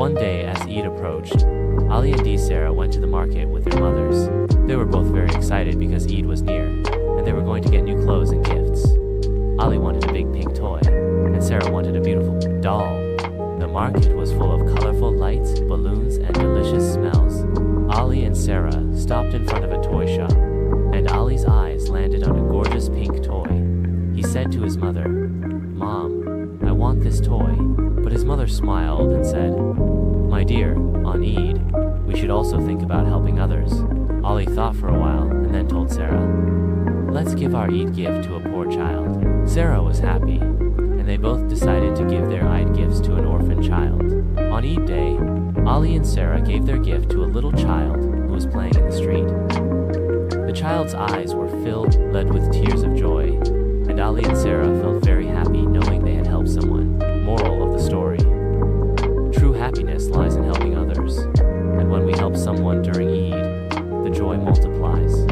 One day, as Eid approached, Ali and Sarah went to the market with their mothers. They were both very excited because Eid was near, and they were going to get new clothes and gifts. Ali wanted a big pink toy, and Sarah wanted a beautiful doll. The market was full of colorful lights, balloons, and delicious smells. Ali and Sarah stopped in front of a toy shop, and Ali's eyes landed on a gorgeous pink toy. He said to his mother, "Mom, I want this toy." But his mother smiled and said, "My dear, on Eid, we should also think about helping others." Ali thought for a while and then told Sarah, "Let's give our Eid gift to a poor child." Sarah was happy, and they both decided to give their Eid gifts to an orphan child. On Eid day, Ali and Sarah gave their gift to a little child who was playing in the street. The child's eyes were filled with tears of joy, and Ali and Sarah felt very happy knowing they had helped someone. Moral of the story: true happiness lies in helping others, and when we help someone during Eid, the joy multiplies.